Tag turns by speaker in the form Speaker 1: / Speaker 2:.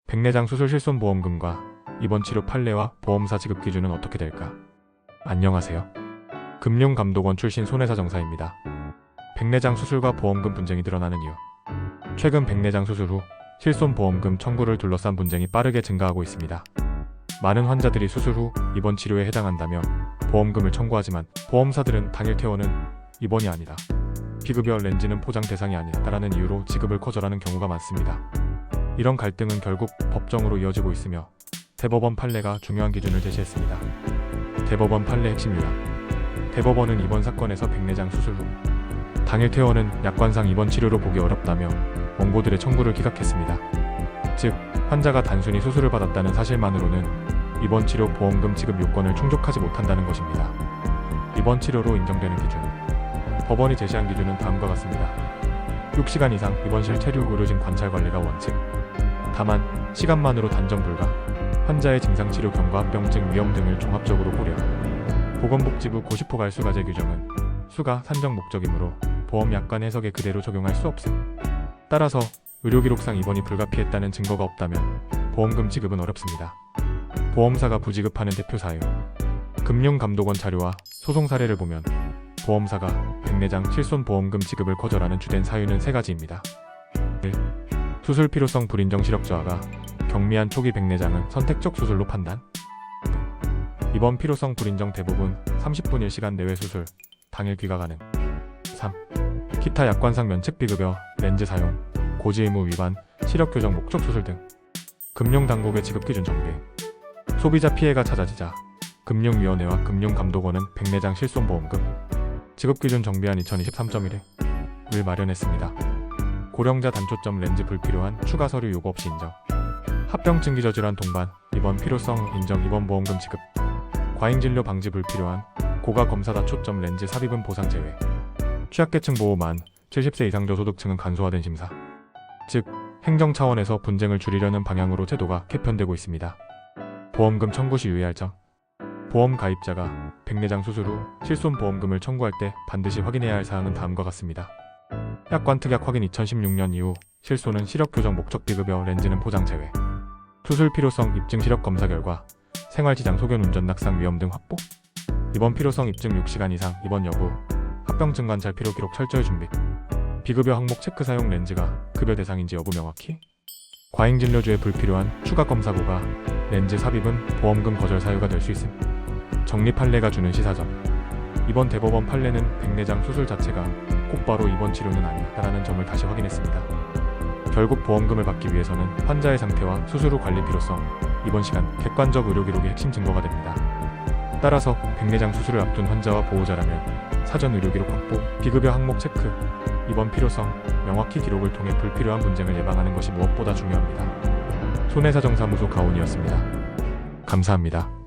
Speaker 1: 백내장 수술 실손보험금과 입원 치료 판례와 보험사 지급 기준은 어떻게 될까? 안녕하세요. 금융감독원 출신 손해사 정사입니다. 백내장 수술과 보험금 분쟁이 드러나는 이유. 최근 백내장 수술 후 실손보험금 청구를 둘러싼 분쟁이 빠르게 증가하고 있습니다. 많은 환자들이 수술 후 입원 치료에 해당한다며 보험금을 청구하지만 보험사들은 당일 퇴원은 입원이 아니다, 비급여 렌즈는 포장 대상이 아니다라는 이유로 지급을 거절하는 경우가 많습니다. 이런 갈등은 결국 법정으로 이어지고 있으며 대법원 판례가 중요한 기준을 제시했습니다. 대법원 판례 핵심 요약. 대법원은 이번 사건에서 백내장 수술 후 당일 퇴원은 약관상 입원 치료로 보기 어렵다며 원고들의 청구를 기각했습니다. 즉, 환자가 단순히 수술을 받았다는 사실만으로는 입원 치료 보험금 지급 요건을 충족하지 못한다는 것입니다. 입원 치료로 인정되는 기준. 법원이 제시한 기준은 다음과 같습니다. 6시간 이상 입원실 체류 의료진 관찰 관리가 원칙. 다만 시간만으로 단정 불가. 환자의 증상 치료 경과 합병증 위험 등을 종합적으로 고려. 보건복지부 고시포괄 수가제 규정은 수가 산정 목적이므로 보험 약관 해석에 그대로 적용할 수 없음. 따라서 의료기록상 입원이 불가피했다는 증거가 없다면 보험금 지급은 어렵습니다. 보험사가 부지급하는 대표 사유. 금융감독원 자료와 소송 사례를 보면 보험사가 백내장 실손보험금 지급을 거절하는 주된 사유는 3가지입니다. 1. 수술 필요성 불인정 시력 저하가 경미한 초기 백내장은 선택적 수술로 판단. 입원 필요성 불인정 대부분 30분 1시간 내외 수술, 당일 귀가 가능. 3. 기타 약관상 면책 비급여, 렌즈 사용, 고지 의무 위반, 시력 교정 목적 수술 등. 금융당국의 지급 기준 정비. 소비자 피해가 잦아지자 금융위원회와 금융감독원은 백내장 실손보험금 지급 기준 정비안 2023.1을 마련했습니다. 고령자 단초점 렌즈 불필요한 추가 서류 요구 없이 인정. 합병증 기저질환 동반 입원 필요성 인정 입원보험금 지급. 과잉진료 방지 불필요한 고가 검사다 초점 렌즈 삽입은 보상 제외. 취약계층 보호 만 70세 이상 저소득층은 간소화된 심사. 즉, 행정 차원에서 분쟁을 줄이려는 방향으로 제도가 개편되고 있습니다. 보험금 청구 시 유의할 점. 보험 가입자가 백내장 수술 후 실손보험금을 청구할 때 반드시 확인해야 할 사항은 다음과 같습니다. 약관 특약 확인 2016년 이후 실손은 시력 교정 목적 비급여 렌즈는 포장 제외. 수술 필요성 입증 시력 검사 결과 생활지장 소견 운전 낙상 위험 등 확보. 입원 필요성 입증 6시간 이상 입원 여부. 합병증 관찰 필요 기록 철저히 준비. 비급여 항목 체크 사용 렌즈가 급여 대상인지 여부 명확히. 과잉진료주에 불필요한 추가 검사 고가 렌즈 삽입은 보험금 거절 사유가 될 수 있음. 정리 판례가 주는 시사점. 이번 대법원 판례는 백내장 수술 자체가 곧바로 입원 치료는 아니다라는 점을 다시 확인했습니다. 결국 보험금을 받기 위해서는 환자의 상태와 수술 후 관리 필요성, 입원 시간, 객관적 의료 기록이 핵심 증거가 됩니다. 따라서 백내장 수술을 앞둔 환자와 보호자라면 사전 의료 기록 확보, 비급여 항목 체크, 입원 필요성, 명확히 기록을 통해 불필요한 분쟁을 예방하는 것이 무엇보다 중요합니다. 손해사정사무소 가온이었습니다. 감사합니다.